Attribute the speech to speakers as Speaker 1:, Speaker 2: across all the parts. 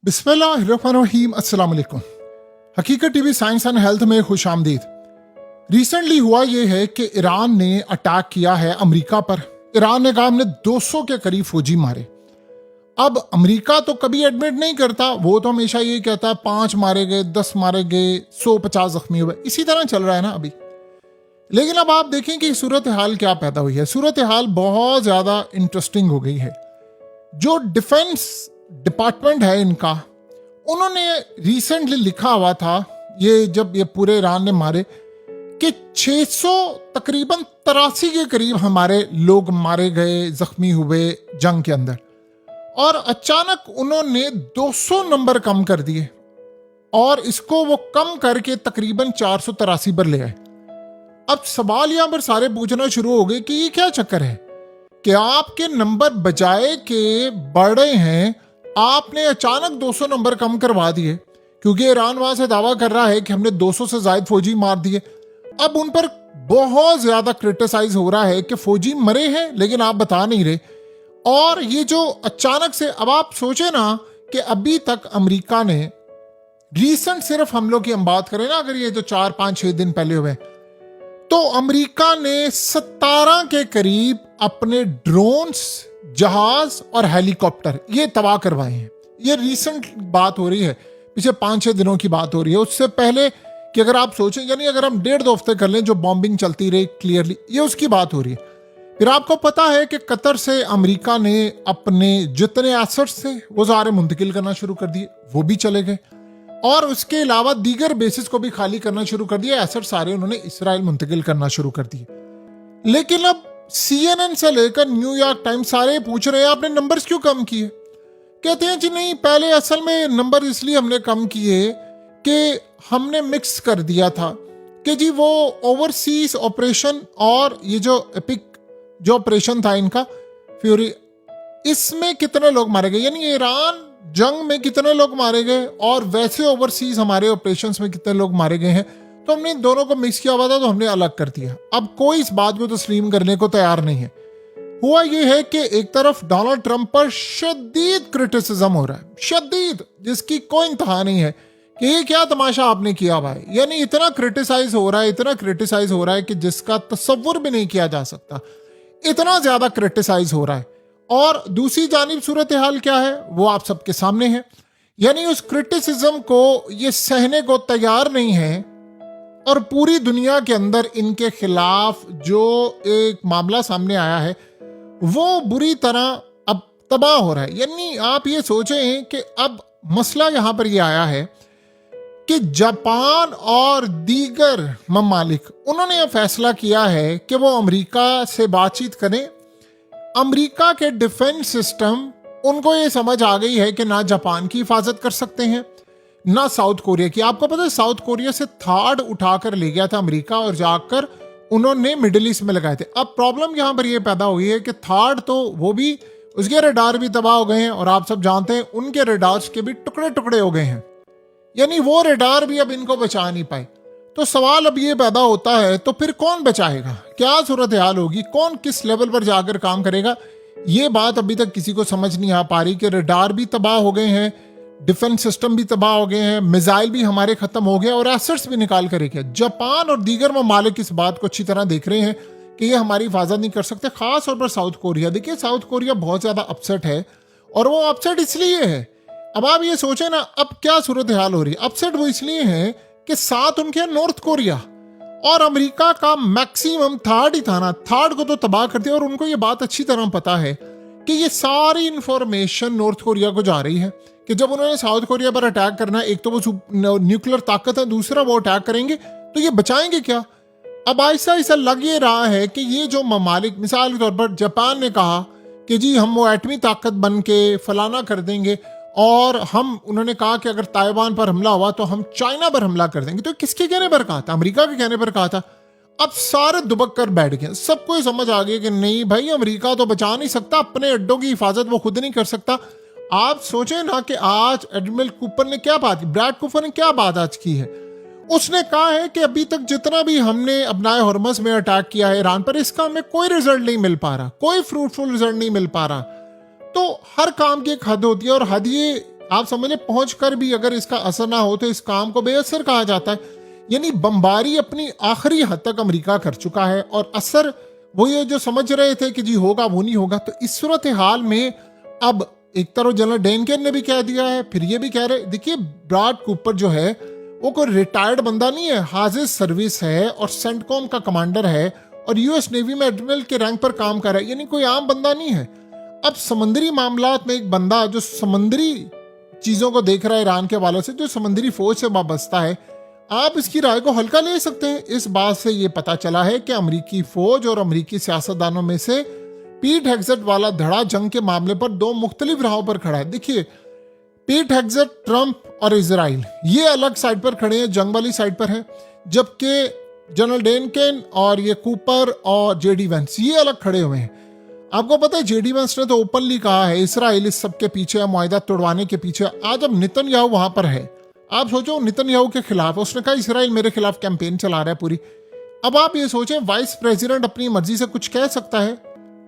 Speaker 1: बिस्मिल्लाहिर्रहमानिर्रहीम, अस्सलाम वालेकुम। हकीकत टीवी साइंस एंड हेल्थ में खुश आमदीद। रिसेंटली हुआ ये है कि ईरान ने अटैक किया है अमेरिका पर। ईरान ने कहा हमने 200 के करीब फौजी मारे। अब अमेरिका तो कभी एडमिट नहीं करता, वो तो हमेशा ये कहता है 5 मारे गए, 10 मारे गए, 150 जख्मी हुए, इसी तरह चल रहा है ना अभी। लेकिन अब आप देखें कि सूरत हाल क्या पैदा हुई है। सूरत हाल बहुत ज़्यादा इंटरेस्टिंग हो गई है। जो डिफेंस डिपार्टमेंट है इनका, उन्होंने रिसेंटली लिखा हुआ था, ये जब ये पूरे ईरान ने मारे, कि 600 तकरीबन 83 के करीब हमारे लोग मारे गए, जख्मी हुए जंग के अंदर। और अचानक उन्होंने 200 नंबर कम कर दिए और इसको वो कम करके तकरीबन 483 पर ले आए। अब सवाल यहां पर सारे पूछना शुरू हो गए कि ये क्या चक्कर है कि आपके नंबर बजाय के बढ़े हैं, आपने अचानक 200 नंबर कम करवा दिए, क्योंकि ईरान वहां से दावा कर रहा है कि हमने 200 से ज्यादा फौजी मार दिए। अब उन पर बहुत ज्यादा क्रिटिसाइज हो रहा है कि फौजी मरे हैं लेकिन आप बता नहीं रहे। और ये जो अचानक से, अब आप सोचे ना कि अभी तक अमेरिका ने रीसेंट सिर्फ हमलों की हम बात करें ना, अगर ये जो 4-5-6 दिन पहले हुए, तो अमेरिका ने 17 के करीब अपने ड्रोन्स, जहाज और हेलीकॉप्टर ये तबाह करवाए हैं। ये रीसेंट बात हो रही है, पिछले 5-6 दिनों की बात हो रही है। उससे पहले कि अगर आप सोचें, यानी अगर हम 1.5-2 हफ्ते कर लें जो बॉम्बिंग चलती रही, क्लियरली ये उसकी बात हो रही है। फिर आपको पता है कि कतर से अमेरिका ने अपने जितने एसेट्स थे वो सारे मुंतकिल करना शुरू कर दिए, वो भी चले गए। और उसके अलावा दीगर बेसिस को भी खाली करना शुरू कर दिया, एसेट सारे उन्होंने इसराइल मुंतकिल करना शुरू कर दिए। लेकिन अब CNN से लेकर न्यूयॉर्क टाइम्स सारे पूछ रहे हैं आपने नंबर्स क्यों कम किए। कहते हैं जी नहीं, पहले असल में नंबर इसलिए हमने कम किए कि हमने मिक्स कर दिया था कि जी वो ओवरसीज ऑपरेशन और ये जो एपिक जो ऑपरेशन था इनका फ्यूरी, इसमें कितने लोग मारे गए, यानी ईरान जंग में कितने लोग मारे गए और वैसे ओवरसीज हमारे ऑपरेशंस में कितने लोग मारे गए हैं, तो हमने इन दोनों को मिक्स किया हुआ था, तो हमने अलग कर दिया। अब कोई इस बात को तस्लीम करने को तैयार नहीं है। हुआ यह है कि एक तरफ डोनाल्ड ट्रंप पर शदीद क्रिटिसिज्म हो रहा है, शदीद, जिसकी कोई इंतहा नहीं है कि ये क्या तमाशा आपने किया हुआ है। यानी इतना क्रिटिसाइज हो रहा है, इतना क्रिटिसाइज हो रहा है कि जिसका तसव्वुर भी नहीं किया जा सकता, इतना ज्यादा क्रिटिसाइज हो रहा है। और दूसरी जानिब सूरत हाल क्या है वो आप सबके सामने है। यानी उस क्रिटिसिज्म को ये सहने को तैयार नहीं है और पूरी दुनिया के अंदर इनके खिलाफ जो एक मामला सामने आया है वो बुरी तरह अब तबाह हो रहा है। यानी आप ये सोचें कि अब मसला यहां पर ये आया है कि जापान और दीगर ममालिक, उन्होंने यह फैसला किया है कि वो अमेरिका से बातचीत करें। अमेरिका के डिफेंस सिस्टम, उनको ये समझ आ गई है कि ना जापान की हिफाजत कर सकते हैं ना साउथ कोरिया की। आपको पता है साउथ कोरिया से थार्ड उठाकर ले गया था अमेरिका और जाकर उन्होंने मिडिल ईस्ट में लगाए थे। अब प्रॉब्लम यहां पर यह पैदा हुई है कि थार्ड तो वो भी, उसके रडार भी तबाह हो गए हैं और आप सब जानते हैं उनके रडार्स के भी टुकड़े टुकड़े हो गए हैं, यानी वो रडार भी अब इनको बचा नहीं पाए। तो सवाल अब ये पैदा होता है, तो फिर कौन बचाएगा, क्या सूरत हाल होगी, कौन किस लेवल पर जाकर काम करेगा, ये बात अभी तक किसी को समझ नहीं आ पा रही कि रडार भी तबाह हो गए हैं, डिफेंस सिस्टम भी तबाह हो गए हैं, मिसाइल भी हमारे खत्म हो गए और एसेट्स भी निकाल कर रखे। जापान और दीगर ममालिक इस बात को अच्छी तरह देख रहे हैं कि ये हमारी हिफाजत नहीं कर सकते, खास तौर पर साउथ कोरिया। देखिए साउथ कोरिया बहुत ज्यादा अपसेट है और वो अपसेट इसलिए है, अब आप ये सोचे ना अब क्या सूरत हाल हो रही है। अपसेट वो इसलिए है कि साथ उनके नॉर्थ कोरिया और अमेरिका का मैक्सिमम थर्ड ही था ना, थर्ड को तो तबाह कर दिया। और उनको ये बात अच्छी तरह पता है कि ये सारी इंफॉर्मेशन नॉर्थ कोरिया को जा रही है कि जब उन्होंने साउथ कोरिया पर अटैक करना है, एक तो वो न्यूक्लियर ताकत है, दूसरा वो अटैक करेंगे तो ये बचाएंगे क्या। अब ऐसा ऐसा लग ये रहा है कि ये जो ममालिक, मिसाल के तौर पर जापान ने कहा कि जी हम वो एटमी ताकत बन के फलाना कर देंगे, और उन्होंने कहा कि अगर ताइवान पर हमला हुआ तो हम चाइना पर हमला कर देंगे। तो किसके कहने पर कहा था, अमेरिका के कहने पर कहा था। अब सारे दुबक कर बैठ गए, सबको समझ आ गया कि नहीं भाई अमेरिका तो बचा नहीं सकता, अपने अड्डों की हिफाजत वो खुद नहीं कर सकता। आप सोचें ना कि आज एडमिरल कूपर ने क्या बात की, ब्रैड कूपर ने क्या बात आज की है। उसने कहा है कि अभी तक जितना भी हमने अपनाए हॉर्मस में अटैक किया है ईरान पर, इसका हमें कोई रिजल्ट नहीं मिल पा रहा, कोई फ्रूटफुल रिजल्ट नहीं मिल पा रहा। तो हर काम की एक हद होती है और हद ये आप समझ लें, पहुंच कर भी अगर इसका असर ना हो तो इस काम को बेअसर कहा जाता है। यानी बमबारी अपनी आखिरी हद तक अमेरिका कर चुका है और असर वो ये जो समझ रहे थे कि जी होगा वो नहीं होगा। तो इस सूरत हाल में अब एक तरफ जनरल डेनकेन ने भी कह दिया है, फिर ये भी कह रहे, देखिए ब्रैड कूपर जो है वो कोई रिटायर्ड बंदा नहीं है, हाजिर सर्विस है और सेंटकॉम का कमांडर है और यूएस नेवी में एडमिरल के रैंक पर काम कर रहा है, यानी कोई आम बंदा नहीं है। अब समुद्री मामलात में एक बंदा जो समुद्री चीजों को देख रहा है ईरान के हवाले से, जो समुद्री फौज से वाबस्ता है, आप इसकी राय को हल्का ले सकते हैं। इस बात से ये पता चला है कि अमेरिकी फौज और अमेरिकी सियासतदानों में से पीट हेग्सेट वाला धड़ा जंग के मामले पर दो मुख्तलिफ राहों पर खड़ा है। देखिए, पीट हेग्सेट ट्रंप और इजराइल ये अलग साइड पर खड़े हैं, जंग वाली साइड पर है, जबकि जनरल डेनकेन और ये कूपर और जेडी वेंस ये अलग खड़े हुए हैं। आपको पता है जेडी वेंस ने तो ओपनली कहा है इसराइल इस सब के पीछे है, मुआहिदा तोड़वाने के पीछे। आज अब नेतन्याहू वहां पर है, आप सोचो नेतन्याहू के खिलाफ उसने कहा इसराइल मेरे खिलाफ कैंपेन चला रहा है पूरी। अब आप ये सोचें, वाइस प्रेसिडेंट अपनी मर्जी से कुछ कह सकता है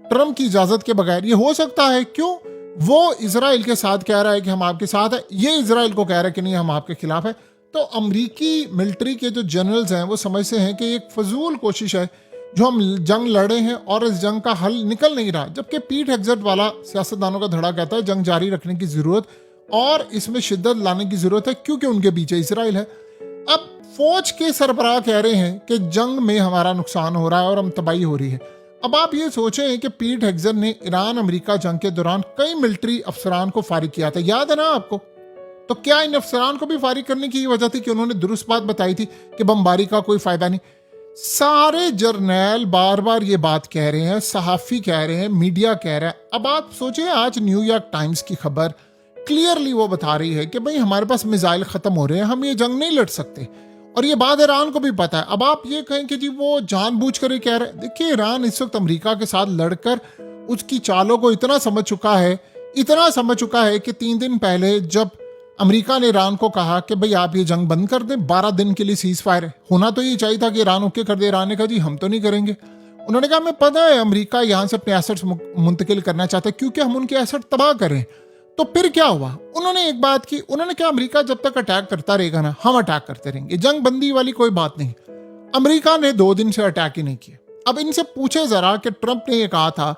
Speaker 1: ट्रंप की इजाजत के बगैर? ये हो सकता है? क्यों? वो इसराइल के साथ कह रहा है कि हम आपके साथ है, ये इसराइल को कह रहा है कि नहीं हम आपके खिलाफ है। तो अमरीकी मिलिट्री के जो जनरल्स हैं वो समझते हैं कि एक फजूल कोशिश है जो हम जंग लड़े हैं और इस जंग का हल निकल नहीं रहा। जबकि पीट हेग्सेट वाला सियासतदानों का धड़ा कहता है जंग जारी रखने की जरूरत और इसमें शिद्दत लाने की जरूरत है क्योंकि उनके पीछे इसराइल है। अब फौज के सरबराह कह रहे हैं कि जंग में हमारा नुकसान हो रहा है और हम तबाही हो रही है। अब आप ये सोचें कि पीट हेग्सेट ने ईरान अमेरिका जंग के दौरान कई मिलिट्री अफसरान को फारिग किया था, याद है ना आपको? तो क्या इन अफसरान को भी फारिग करने की वजह थी कि उन्होंने दुरुस्त बात बताई थी कि बमबारी का कोई फायदा नहीं? सारे जर्नैल बार बार ये बात कह रहे हैं, सहाफी कह रहे हैं, मीडिया कह रहा है। अब आप सोचिए, आज न्यूयॉर्क टाइम्स की खबर क्लियरली वो बता रही है कि भाई हमारे पास मिसाइल खत्म हो रहे हैं, हम ये जंग नहीं लड़ सकते। और ये बात ईरान को भी पता है। अब आप ये कहें कि जी वो जानबूझकर ही कह रहे हैं, देखिए ईरान इस वक्त अमेरिका के साथ लड़कर उसकी चालों को इतना समझ चुका है कि 3 दिन पहले जब अमेरिका ने ईरान को कहा कि भाई आप ये जंग बंद कर दें, 12 दिन के लिए सीज फायर है, होना तो ये चाहिए था कि ईरान ओके कर दे। ईरान ने कहा जी हम तो नहीं करेंगे। उन्होंने कहा हमें पता है अमेरिका यहाँ से अपने एसेट्स मुंतकिल करना चाहता है क्योंकि हम उनके एसेट तबाह करें। तो फिर क्या हुआ? उन्होंने एक बात की, उन्होंने कहा अमेरिका जब तक अटैक करता रहेगा ना हम अटैक करते रहेंगे, जंग बंदी वाली कोई बात नहीं। अमेरिका ने 2 दिन से अटैक ही नहीं किया। अब इनसे पूछे जरा कि ट्रंप ने ये कहा था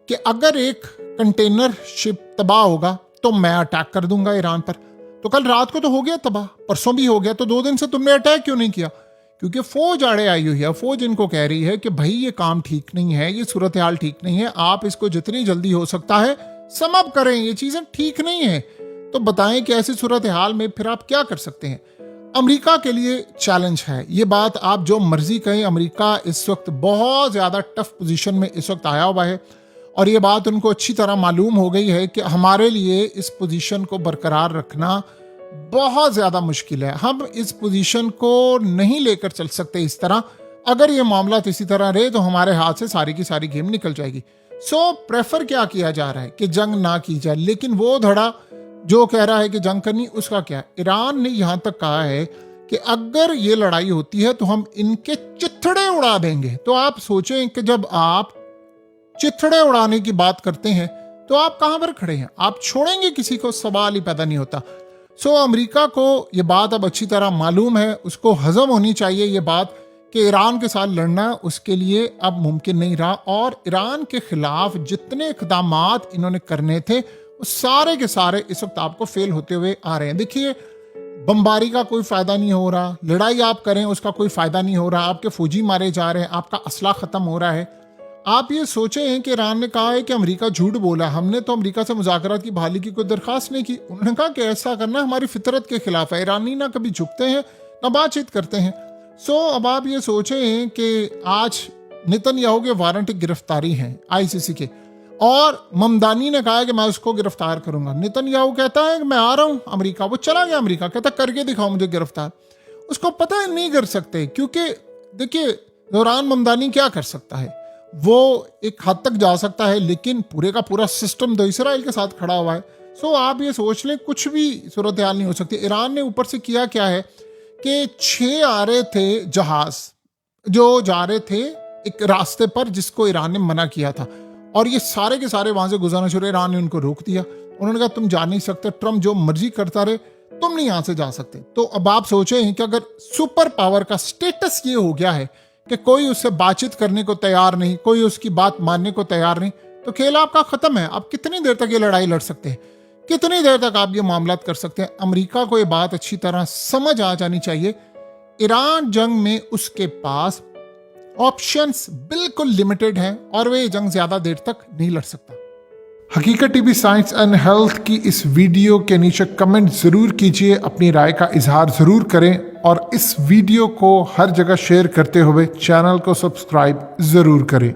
Speaker 1: कि अगर एक कंटेनर शिप तबाह होगा तो मैं अटैक कर दूंगा ईरान पर। तो कल रात को तो हो गया तबाह, परसों भी हो गया, तो 2 दिन से तुमने अटैक क्यों नहीं किया? क्योंकि फौज आड़े आई हुई है। फौज इनको कह रही है कि भाई ये काम ठीक नहीं है, ये सूरत हाल ठीक नहीं है, आप इसको जितनी जल्दी हो सकता है समअप करें, ये चीजें ठीक नहीं है। तो बताएं कि ऐसी सूरत हाल में फिर आप क्या कर सकते हैं? अमेरिका के लिए चैलेंज है ये बात, आप जो मर्जी कहें, अमेरिका इस वक्त बहुत ज्यादा टफ पोजीशन में इस वक्त आया हुआ है और ये बात उनको अच्छी तरह मालूम हो गई है कि हमारे लिए इस पोजीशन को बरकरार रखना बहुत ज्यादा मुश्किल है। हम इस पोजीशन को नहीं लेकर चल सकते इस तरह। अगर ये मामला इसी तरह रहे तो हमारे हाथ से सारी की सारी गेम निकल जाएगी। सो प्रेफर क्या किया जा रहा है कि जंग ना की जाए, लेकिन वो धड़ा जो कह रहा है कि जंग करनी, उसका क्या? ईरान ने यहां तक कहा है कि अगर ये लड़ाई होती है तो हम इनके चिथड़े उड़ा देंगे। तो आप सोचें कि जब आप चिथड़े उड़ाने की बात करते हैं तो आप कहां पर खड़े हैं? आप छोड़ेंगे किसी को? सवाल ही पैदा नहीं होता। सो अमेरिका को ये बात अब अच्छी तरह मालूम है, उसको हजम होनी चाहिए ये बात कि ईरान के साथ लड़ना उसके लिए अब मुमकिन नहीं रहा और ईरान के खिलाफ जितने इक़दामात इन्होंने करने थे वो सारे के सारे इस वक्त आपको फेल होते हुए आ रहे हैं। देखिए, बमबारी का कोई फायदा नहीं हो रहा, लड़ाई आप करें उसका कोई फायदा नहीं हो रहा, आपके फौजी मारे जा रहे हैं, आपका असला खत्म हो रहा है। आप ये सोचें कि ईरान ने कहा है कि अमेरिका झूठ बोला, हमने तो अमेरिका से मुज़ाकरात की बहाली की कोई दरखास्त नहीं की। उन्होंने कहा कि ऐसा करना हमारी फितरत के खिलाफ है। ईरानी ना कभी झुकते हैं ना बातचीत करते हैं। सो अब आप ये सोचें कि आज नेतन्याहू के वारंट गिरफ्तारी हैं आईसीसी के और ममदानी ने कहा है कि मैं उसको गिरफ्तार करूंगा। नेतन्याहू कहता है कि मैं आ रहा हूं अमेरिका, वो चला गया अमेरिका, कहता करके दिखाओ मुझे गिरफ्तार। उसको पता है नहीं कर सकते क्योंकि देखिए दौरान ममदानी क्या कर सकता है, वो एक हद तक जा सकता है लेकिन पूरे का पूरा सिस्टम तो इसराइल के साथ खड़ा हुआ है। सो आप ये सोच लें कुछ भी सूरत हाल नहीं हो सकती। ईरान ने ऊपर से किया क्या है कि 6 आ रहे थे जहाज जो जा रहे थे एक रास्ते पर जिसको ईरान ने मना किया था, और ये सारे के सारे वहां से गुजरना शुरू, ईरान ने उनको रोक दिया। उन्होंने कहा तुम जा नहीं सकते, ट्रम्प जो मर्जी करता रहे, तुम नहीं यहां से जा सकते। तो अब आप सोचें कि अगर सुपर पावर का स्टेटस ये हो गया है कि कोई उससे बातचीत करने को तैयार नहीं, कोई उसकी बात मानने को तैयार नहीं, तो खेल आपका खत्म है। आप कितनी देर तक ये लड़ाई लड़ सकते हैं, कितनी देर तक आप ये मामला कर सकते हैं। अमेरिका को ये बात अच्छी तरह समझ आ जानी चाहिए, ईरान जंग में उसके पास ऑप्शंस बिल्कुल लिमिटेड हैं और वे जंग ज्यादा देर तक नहीं लड़ सकता। हकीकत टीवी साइंस एंड हेल्थ की इस वीडियो के नीचे कमेंट जरूर कीजिए, अपनी राय का इजहार जरूर करें और इस वीडियो को हर जगह शेयर करते हुए चैनल को सब्सक्राइब जरूर करें।